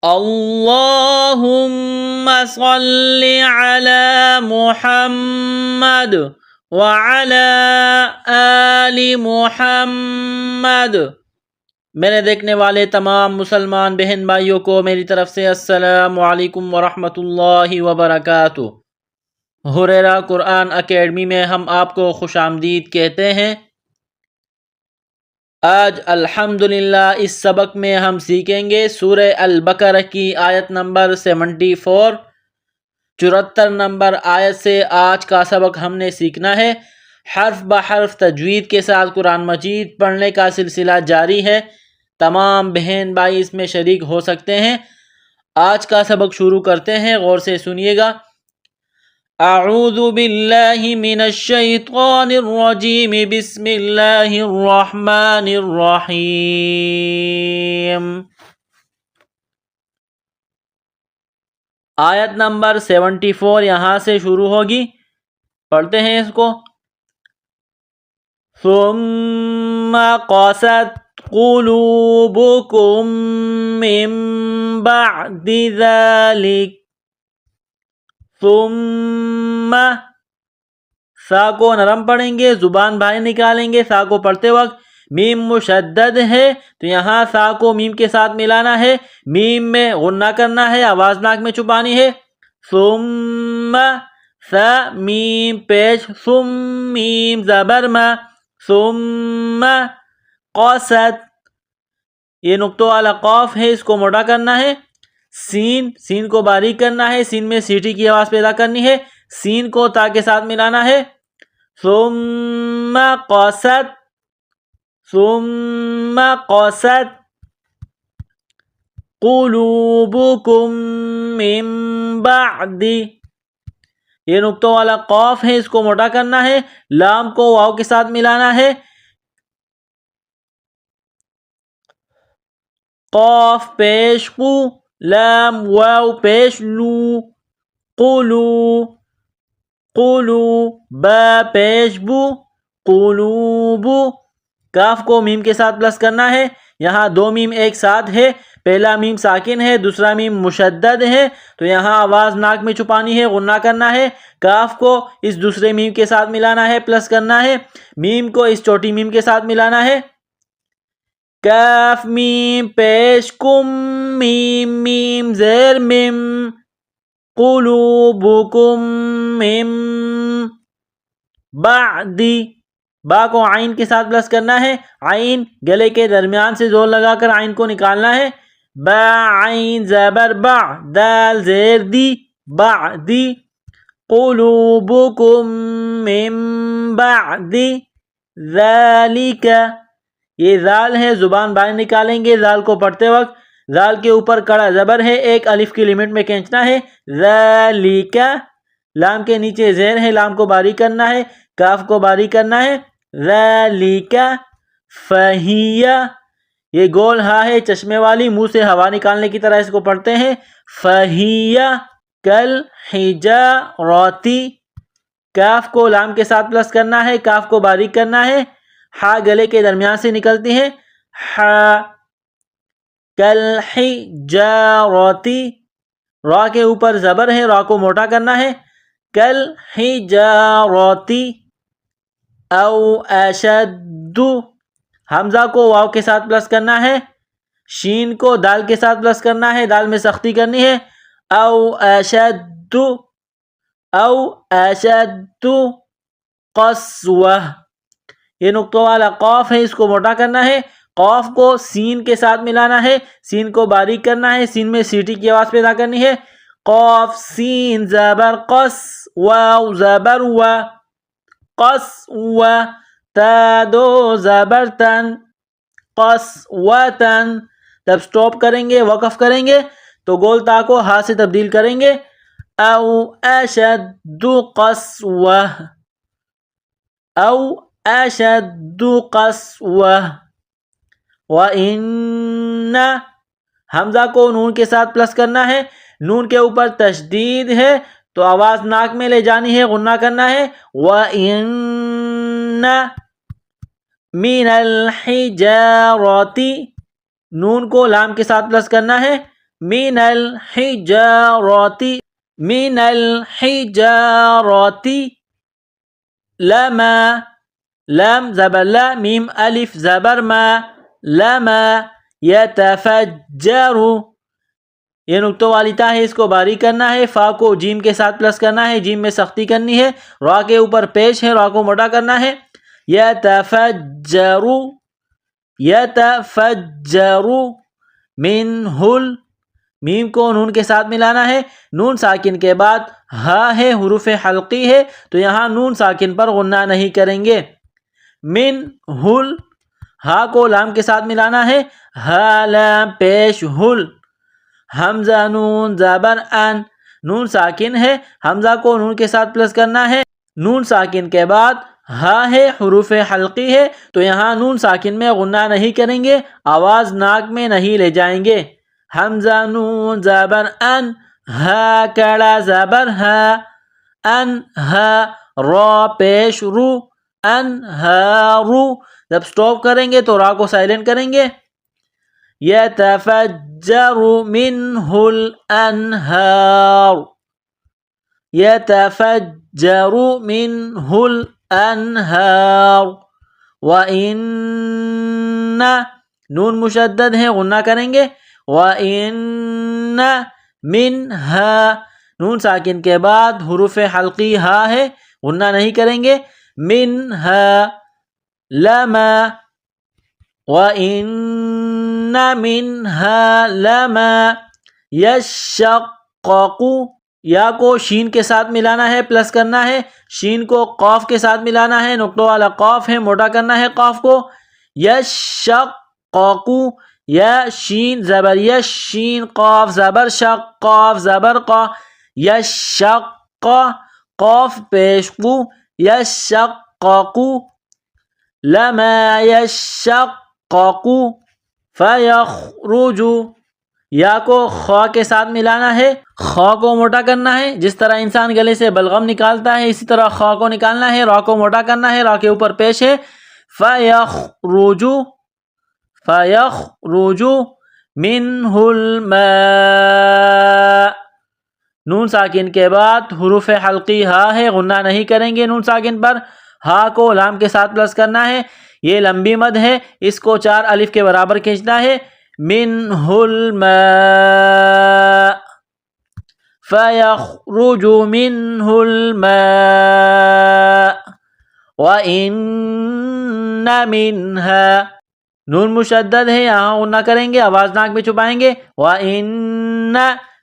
اللہم صل علی محمد وعلی آل محمد۔ میرے دیکھنے والے تمام مسلمان بہن بھائیوں کو میری طرف سے السلام علیکم ورحمۃ اللہ وبرکاتہ۔ ہریرہ قرآن اکیڈمی میں ہم آپ کو خوش آمدید کہتے ہیں۔ آج الحمدللہ اس سبق میں ہم سیکھیں گے سورہ البقرہ کی آیت نمبر 74۔ 74 نمبر آیت سے آج کا سبق ہم نے سیکھنا ہے۔ حرف بحرف تجوید کے ساتھ قرآن مجید پڑھنے کا سلسلہ جاری ہے۔ تمام بہن بھائی اس میں شریک ہو سکتے ہیں۔ آج کا سبق شروع کرتے ہیں، غور سے سنیے گا۔ اعوذ باللہ من الشیطان الرجیم، بسم اللہ الرحمن الرحیم۔ آیت نمبر 74 یہاں سے شروع ہوگی، پڑھتے ہیں اس کو۔ ثم قست قلوبکم من بعد ذلک، ثم سا کو نرم پڑھیں گے، زبان باہر نکالیں گے سا کو پڑھتے وقت۔ میم مشدد ہے تو یہاں سا کو میم کے ساتھ ملانا ہے، میم میں غنہ کرنا ہے، آواز ناک میں چھپانی ہے۔ ثم سا میم پیش، ثم میم زبر ما، ثم قست، یہ نقطہ والا قاف ہے، اس کو موٹا کرنا ہے۔ سین کو باریک کرنا ہے، سین میں سیٹی کی آواز پیدا کرنی ہے، سین کو تا کے ساتھ ملانا ہے۔ ثم قست، ثم قست قلوبکم من بعد، یہ نقطہ والا قاف ہے، اس کو موٹا کرنا ہے، لام کو واو کے ساتھ ملانا ہے۔ قاف پیش قو، لام واو پیش لو، قلو، قلو، با پیش بو، قلوبو، کاف کو میم کے ساتھ پلس کرنا ہے۔ یہاں دو میم ایک ساتھ ہے، پہلا میم ساکن ہے، دوسرا میم مشدد ہے، تو یہاں آواز ناک میں چھپانی ہے، غنہ کرنا ہے۔ کاف کو اس دوسرے میم کے ساتھ ملانا ہے، پلس کرنا ہے، میم کو اس چھوٹی میم کے ساتھ ملانا ہے۔ کاف میم پیش کم، میم میم زیر میم، قلوبکم من بعد، با کو عین کے ساتھ پلس کرنا ہے، عین گلے کے درمیان سے زور لگا کر عین کو نکالنا ہے۔ با عین زبر با، دال زیر دی، بعدی، قلوبکم من بعد ذالک، یہ ذال ہے، زبان باہر نکالیں گے ذال کو پڑھتے وقت، ذال کے اوپر کڑا زبر ہے، ایک الف کی لمٹ میں کھینچنا ہے۔ ذالک، لام کے نیچے زیر ہے، لام کو باریک کرنا ہے، کاف کو باریک کرنا ہے۔ ذالک فہی، یہ گول ہا ہے چشمے والی، منہ سے ہوا نکالنے کی طرح اس کو پڑھتے ہیں۔ فہی کل حجارتی، کاف کو لام کے ساتھ پلس کرنا ہے، کاف کو باریک کرنا ہے، ہا گلے کے درمیان سے نکلتی ہے۔ ہا کل حجارتی، را کے اوپر زبر ہے، را کو موٹا کرنا ہے۔ کل حجارتی او اشد، حمزہ کو واو کے ساتھ پلس کرنا ہے، شین کو دال کے ساتھ پلس کرنا ہے، دال میں سختی کرنی ہے۔ او اشد، او اشد قسوہ، یہ نقطہ والا قاف ہے، اس کو موٹا کرنا ہے، قاف کو سین کے ساتھ ملانا ہے، سین کو باریک کرنا ہے، سین میں سیٹی کی آواز پیدا کرنی ہے۔ قاف سین زبر قص، واو زبر و، قصوہ، تا دو زبر تن، قصوتن۔ جب سٹاپ کریں گے، وقف کریں گے تو گول تا کو ہا سے تبدیل کریں گے۔ او اشد قسوہ، او اشد قسوہ۔ وَإِنَّ، حمزہ کو نون کے ساتھ پلس کرنا ہے، نون کے اوپر تشدید ہے تو آواز ناک میں لے جانی ہے، غنہ کرنا ہے۔ وَإِنَّ مِنَ الْحِجَارَةِ، نون کو لام کے ساتھ پلس کرنا ہے، من الحجارة من الحجارة لما لام زبر لا میم الف زبر ما لما يتفجر یہ نقطوں والی تا ہے اس کو باریک کرنا ہے فا کو جیم کے ساتھ پلس کرنا ہے جیم میں سختی کرنی ہے را کے اوپر پیش ہے را کو موٹا کرنا ہے يتفجر يتفجر منہ میم کو نون کے ساتھ ملانا ہے نون ساکن کے بعد ہا ہے حروف حلقی ہے تو یہاں نون ساکن پر غنہ نہیں کریں گے من ہل ہا کو لام کے ساتھ ملانا ہے ہا لام پیش ہل حمزہ نون زبر ان نون ساکن ہے حمزہ کو نون کے ساتھ پلس کرنا ہے نون ساکن کے بعد ہا ہے حروف حلقی ہے تو یہاں نون ساکن میں غنہ نہیں کریں گے آواز ناک میں نہیں لے جائیں گے حمزہ نون زبر ان ہا کڑا زبر ہا ان ہا را پیش رو انہارو جب سٹاپ کریں گے تو را کو سائلنٹ کریں گے يتفجر منه الأنهار يتفجر منه الأنهار وإن نون مشدد ہے غنہ کریں گے وإن منها نون ساکن کے بعد حروف حلقی ہا ہے غنہ نہیں کریں گے منها لما وَإِنَّ مِنْهَا لَمَا يَشَّقَّقُ یا کو شین کے ساتھ ملانا ہے پلس کرنا ہے شین کو قاف کے ساتھ ملانا ہے نقطوں والا قاف ہے موٹا کرنا ہے قاف کو يَشَّقَّقُ یا شین زبر یش شین قاف زبر شق قاف زبر قا يَشَّقَّ قاف پیش قو يَشَّقَّقُ لَمَا يَشَّقَّقُ فَيَخْرُجُ یا کو خوا کے ساتھ ملانا ہے خوا کو موٹا کرنا ہے جس طرح انسان گلے سے بلغم نکالتا ہے اسی طرح خوا کو نکالنا ہے را کو موٹا کرنا ہے را کے اوپر پیش ہے فَيَخْرُجُ فَيَخْرُجُ مِنْهُ الْمَاءُ نون ساکن کے بعد حروف حلقی ہا ہے غنہ نہیں کریں گے نون ساکن پر ہا کو لام کے ساتھ پلس کرنا ہے یہ لمبی مد ہے اس کو 4 الف کے برابر کھینچنا ہے منہ الماء فَيَخْرُجُ مِنْهُ الْمَاءُ وَإِنَّ مِنْهَا نون مشدد ہے یہاں غنہ کریں گے آواز ناک میں چھپائیں گے وَإِنَّ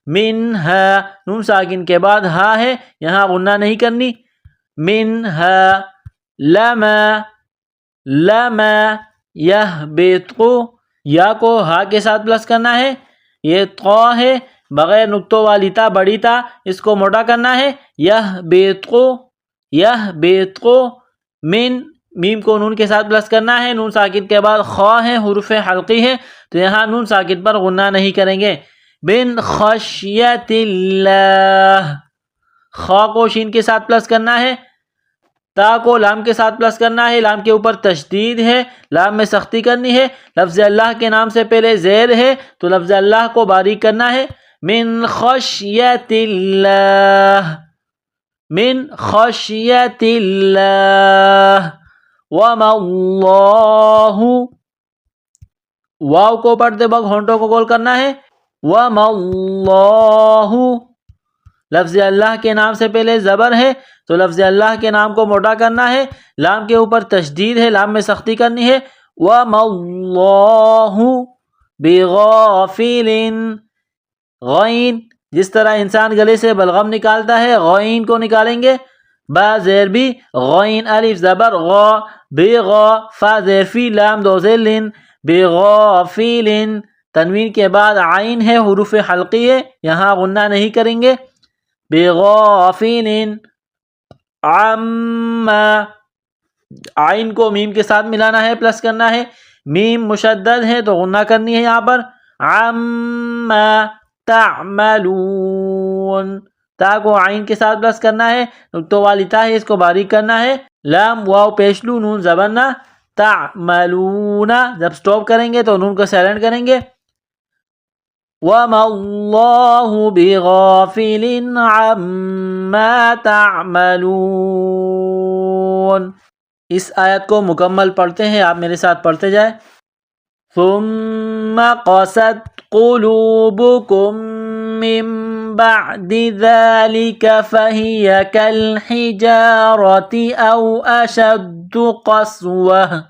مِنْهَا نون ساکن کے بعد ہا ہے یہاں غنہ نہیں کرنی مِنْهَا لَمَا لَمَا يَهْبِطُ یا کو ہا کے ساتھ پلس کرنا ہے یہ طا ہے بغیر نقطوں والی تا بڑی تا اس کو موٹا کرنا ہے يَهْبِطُ يَهْبِطُ من میم کو نون کے ساتھ پلس کرنا ہے نون ساکن کے بعد خوا ہے حروف حلقی ہے تو یہاں نون ساکن پر غنہ نہیں کریں گے من خشیت اللہ خوا کو شین کے ساتھ پلس کرنا ہے تا کو لام کے ساتھ پلس کرنا ہے لام کے اوپر تشدید ہے لام میں سختی کرنی ہے لفظ اللہ کے نام سے پہلے زیر ہے تو لفظ اللہ کو باریک کرنا ہے من خشیت اللہ من خشیت اللہ وما اللہ واو کو پڑھتے وقت ہونٹوں کو گول کرنا ہے وما اللہ لفظ اللہ کے نام سے پہلے زبر ہے تو لفظ اللہ کے نام کو موٹا کرنا ہے لام کے اوپر تشدید ہے لام میں سختی کرنی ہے وَمَا اللَّهُ بِغَافِلٍ غین جس طرح انسان گلے سے بلغم نکالتا ہے غین کو نکالیں گے با زیر بھی غین الف زبر غا بغا فا زیر فی لام دو زیر لن بغافل تنوین کے بعد عین ہے حروف حلقی ہے یہاں غنہ نہیں کریں گے بغافل عما عین کو میم کے ساتھ ملانا ہے پلس کرنا ہے میم مشدد ہے تو غنہ کرنی ہے یہاں پر عما تعملون تا کو عین کے ساتھ پلس کرنا ہے نقطوں والی تا ہے اس کو باریک کرنا ہے لام واو پیشلو نون زبرنا تعملون جب سٹاپ کریں گے تو نون کو سائلنٹ کریں گے وَمَا اللَّهُ بِغَافِلٍ عَمَّا تَعْمَلُونَ۔ اس آیت کو مکمل پڑھتے ہیں، آپ میرے ساتھ پڑھتے جائیں۔ ثُمَّ قَسَتْ قُلُوبُكُم مِّن بَعْدِ ذَلِكَ فَهِيَ كَالْحِجَارَةِ أَوْ أَشَدُّ قَسْوَةً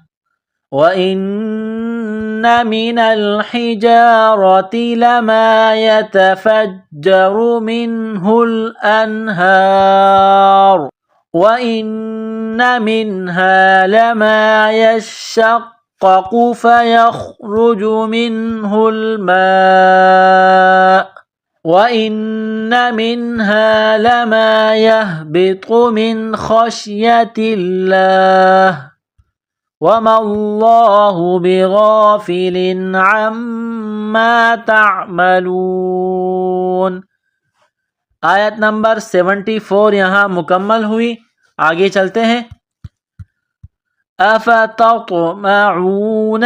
وَإِنَّ مِنَ الْحِجَارَةِ لَمَا يَتَفَجَّرُ مِنْهُ الْأَنْهَارُ وَإِنَّ مِنْهَا لَمَا يَشَّقَّقُ فَيَخْرُجُ مِنْهُ الْمَاءُ وَإِنَّ مِنْهَا لَمَا يَهْبِطُ مِنْ خَشْيَةِ اللَّهِ وَمَا اللَّهُ بِغَافِلٍ عَمَّا تَعْمَلُونَ۔ آیت نمبر 74 یہاں مکمل ہوئی۔ آگے چلتے ہیں۔ أَفَتَطْمَعُونَ،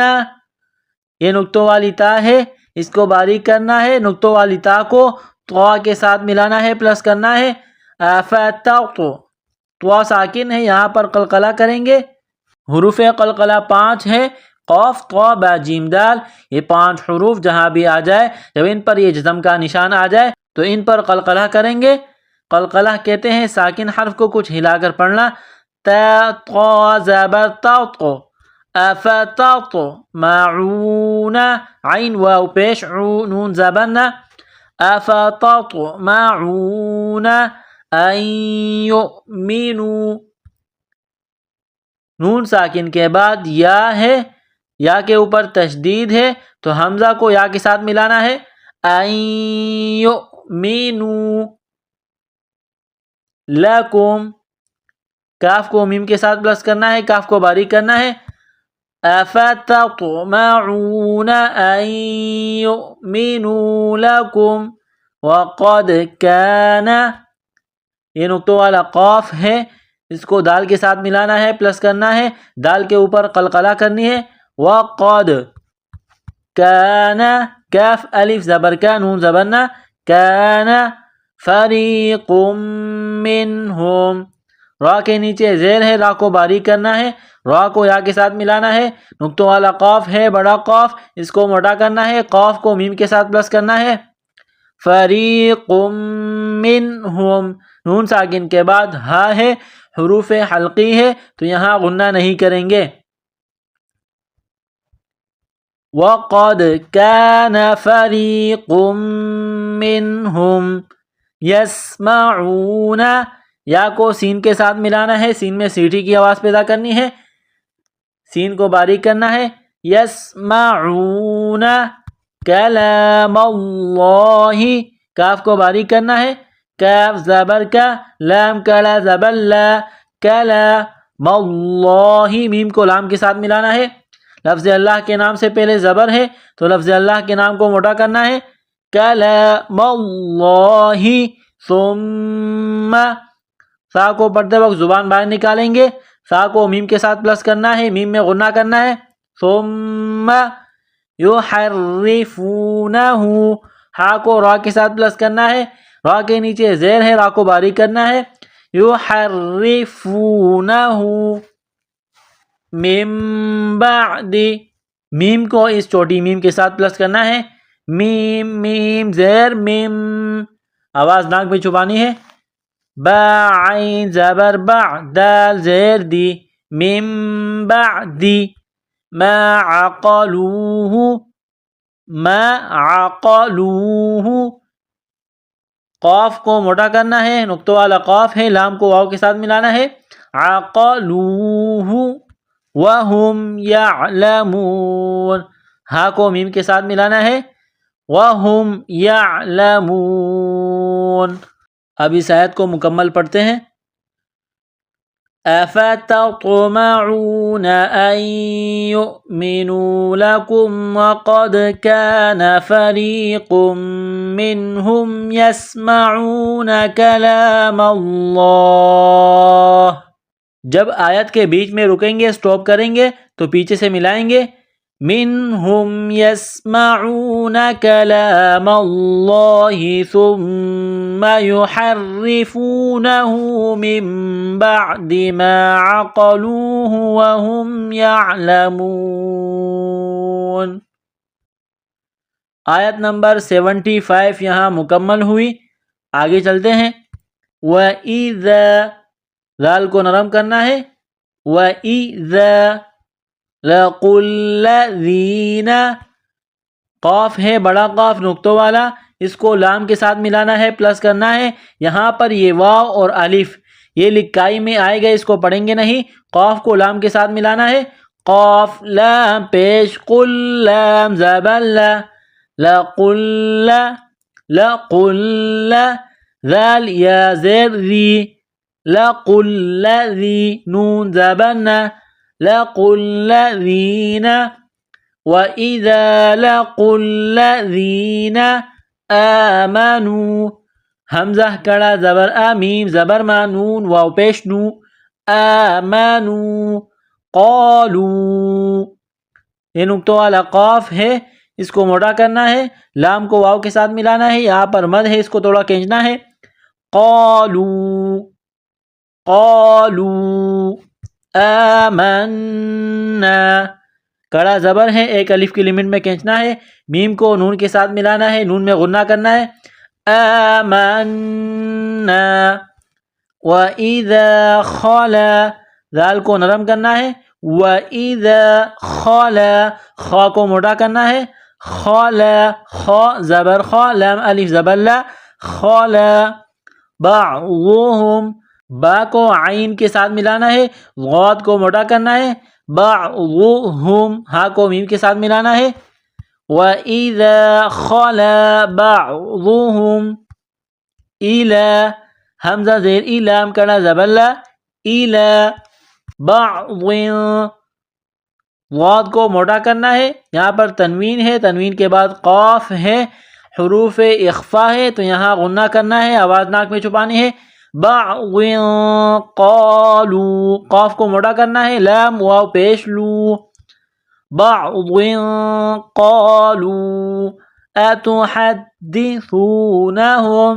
یہ نقطوں والی تا ہے، اس کو باریک کرنا ہے، نقطوں والی تا کو طوا کے ساتھ ملانا ہے، پلس کرنا ہے۔ طوا ساکن ہے، یہاں پر قلقلہ کریں گے۔ حروف قلقلہ 5 ہے، قاف طا با جیم دال، یہ 5 حروف جہاں بھی آ جائے، جب ان پر یہ جزم کا نشان آ جائے تو ان پر قلقلہ کریں گے۔ قلقلہ کہتے ہیں ساکن حرف کو کچھ ہلا کر پڑھنا۔ تا طا زبر تا، أفتطمعون، عین واو پیش، نون زبرنا، أفتطمعون أن يؤمنوا، نون ساکن کے بعد یا ہے، یا کے اوپر تشدید ہے تو حمزہ کو یا کے ساتھ ملانا ہے۔ أن يؤمنوا لکم، کاف کو میم کے ساتھ پلس کرنا ہے، کاف کو باریک کرنا ہے۔ أفتطمعون أن يؤمنوا لكم وقد كان، یہ نقطوں والا قاف ہے، اس کو دال کے ساتھ ملانا ہے، پلس کرنا ہے، دال کے اوپر قلقلہ کرنی ہے۔ وقد كان، کاف الف زبر کا، نون زبرنا، كان فریق منہم، را کے نیچے زیر ہے، را کو باریک کرنا ہے، را کو یا کے ساتھ ملانا ہے، نقطوں والا قاف ہے بڑا قاف، اس کو موٹا کرنا ہے، قاف کو میم کے ساتھ پلس کرنا ہے۔ فریق منہم، نون ساکن کے بعد ہا ہے، حروف حلقی ہے تو یہاں غنہ نہیں کریں گے۔ وَقَدْ كَانَ فَرِيقٌ مِّنْهُمْ يَسْمَعُونَ، یا کو سین کے ساتھ ملانا ہے، سین میں سیٹھی کی آواز پیدا کرنی ہے، سین کو باریک کرنا ہے۔ يَسْمَعُونَ كَلَامَ اللَّهِ، کاف کو باریک کرنا ہے، کاف زبر کا، لام کلا زبر لا، کلام اللہ، میم کو لام کے ساتھ ملانا ہے۔ لفظ اللہ کے نام سے پہلے زبر ہے تو لفظ اللہ کے نام کو موٹا کرنا ہے۔ کلام اللہ، ثم، سا کو پڑھتے وقت زبان باہر نکالیں گے، سا کو میم کے ساتھ پلس کرنا ہے، میم میں غنہ کرنا ہے۔ ثم یحرفونہ، ہا کو را کے ساتھ پلس کرنا ہے، را کے نیچے زیر ہے، را کو باریک کرنا ہے۔ یحرفونہ من بعد، میم کو اس چھوٹی میم کے ساتھ پلس کرنا ہے، میم میم زیر میم، آواز ناک میں چھپانی ہے۔ با عین زبر با، دال زیر دی، من بعد، ما عقلوه، ما عقلوه، قاف کو موٹا کرنا ہے، نقطوں والا قاف ہے، لام کو واو کے ساتھ ملانا ہے۔ عقلوه وهم يعلمون، ہا کو میم کے ساتھ ملانا ہے، وهم يعلمون۔ اب اس آیت کو مکمل پڑھتے ہیں۔ أفتطمعون أن يؤمنوا لكم وقد كان فريق منهم يسمعون كلام الله، جب آیت کے بیچ میں رکیں گے، سٹاپ کریں گے تو پیچھے سے ملائیں گے۔ منهم يسمعون كلام الله ثم يحرفونه من بعد ما عقلوه وهم يعلمون. آیت نمبر 75 یہاں مکمل ہوئی. آگے چلتے ہیں. وَإِذَا ذال کو نرم کرنا ہے. وَإِذَا لَقُوا الَّذِينَ قاف ہے بڑا قاف نقطوں والا, اس کو لام کے ساتھ ملانا ہے, پلس کرنا ہے. یہاں پر یہ واو اور الف یہ لکائی میں آئے گا, اس کو پڑھیں گے نہیں. قاف کو لام کے ساتھ ملانا ہے. قاف لام پیش قل لام زبر لا لقل لقل ذال یا زیر ذی لقل ذی نون زبرنا لقوا الذین وَإِذَا لَقُوا الَّذِينَ آمَنُوا حمزہ کڑا زبر میم زبر ما نون واو پیش نو آمنوا قالوا یہ نقطوں والا قاف ہے, اس کو موٹا کرنا ہے. لام کو واو کے ساتھ ملانا ہے. یہاں پر مد ہے, اس کو تھوڑا کھینچنا ہے. قالوا قالوا آمنا کڑا زبر ہے, ایک الف کی لمٹ میں کھینچنا ہے. میم کو نون کے ساتھ ملانا ہے, نون میں غنہ کرنا ہے. آمنا وَإِذَا خَلَا ذال کو نرم کرنا ہے. وَإِذَا خَلَا خا کو موٹا کرنا ہے. خَلَا خا زبر خا لام الف زبر لا خَلَا بَعْضُهُمْ با کو عین کے ساتھ ملانا ہے. غاد کو موٹا کرنا ہے. بعضهم ہا کو میم کے ساتھ ملانا ہے. وَإِذَا خَلَا بَعْضُهُمْ إِلَى حمزہ زیر لام کڑا زبر لا إِلَى بَعْضٍ غاد کو موٹا کرنا ہے. یہاں پر تنوین ہے, تنوین کے بعد قاف ہے, حروف اخفا ہے, تو یہاں غنہ کرنا ہے, آواز ناک میں چھپانی ہے. بعض قالوا قاف کو موٹا کرنا ہے. لام واو پیش لو بعض قالوا اتحدثونهم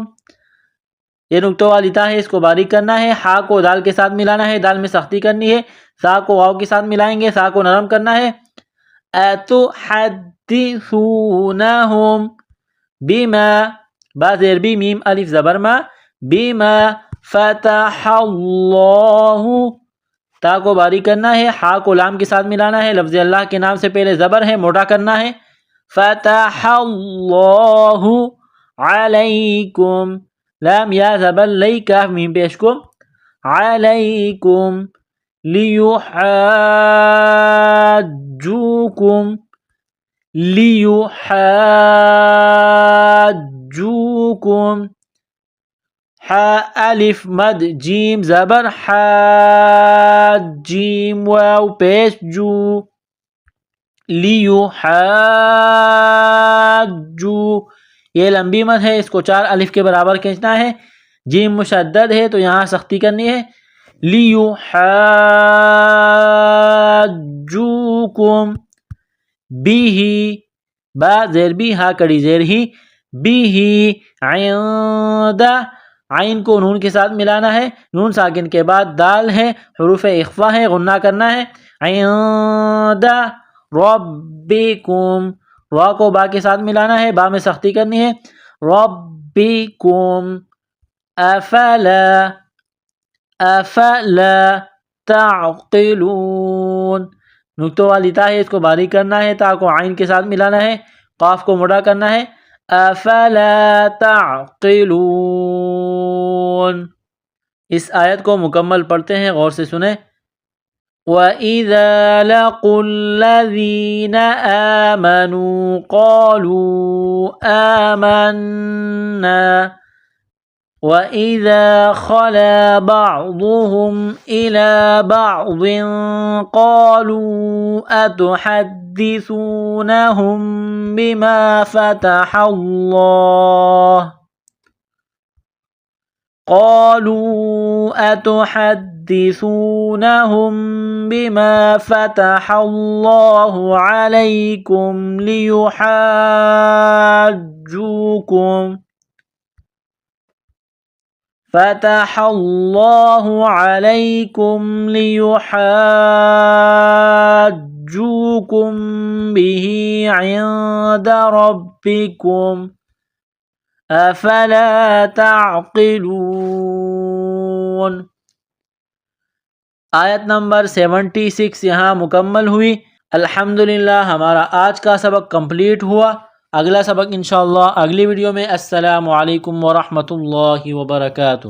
یہ نقطوں والی تا ہے, اس کو باریک کرنا ہے. ہا کو دال کے ساتھ ملانا ہے, دال میں سختی کرنی ہے. سا کو واو کے ساتھ ملائیں گے, سا کو نرم کرنا ہے. اتحدثونهم بما با زیر بی میم الف زبر ما بما فتح اللہ تا کو باریک کرنا ہے. ہا کو لام کے ساتھ ملانا ہے. لفظ اللہ کے نام سے پہلے زبر ہے, موٹا کرنا ہے. فتح اللہ علیکم لام یا زبر لئی کاف میم پیش کو علیکم لیحاجوکم لیحاجوکم حا الف مد جیم زبر حا جیم واو پیش جو لیحاجو یہ لمبی مد ہے, اس کو 4 الف کے برابر کھینچنا ہے. جیم مشدد ہے تو یہاں سختی کرنی ہے. لیحاجوکم بیہ با زیر بی ہا کڑی زیر ہی بیہ عند عین کو نون کے ساتھ ملانا ہے. نون ساکن کے بعد دال ہے, حروف اخفا ہے, غنہ کرنا ہے. عند ربکم را کو با کے ساتھ ملانا ہے, با میں سختی کرنی ہے. ربکم افلا افلا تعقلون نقطوں والی تا ہے, اس کو باریک کرنا ہے. تا کو عین کے ساتھ ملانا ہے. قاف کو موٹا کرنا ہے. افلا تعقلون اس آیت کو مکمل پڑھتے ہیں, غور سے سنیں. وَإِذَا لَقُوا الَّذِينَ آمَنُوا قَالُوا آمَنَّا وَإِذَا خَلَا بَعْضُهُمْ إِلَى بَعْضٍ قَالُوا أَتُحَدِّثُونَهُمْ بِمَا فَتَحَ اللَّهُ قَالُوا تحدثونهم بما فتح الله عليكم ليحاجوكم فتح الله عليكم ليحاجوكم به عند ربكم افلا تعقلون۔ آیت نمبر 76 یہاں مکمل ہوئی۔ الحمدللہ ہمارا آج کا سبق کمپلیٹ ہوا۔ اگلا سبق انشاءاللہ اگلی ویڈیو میں۔ السلام علیکم ورحمۃ اللہ وبرکاتہ۔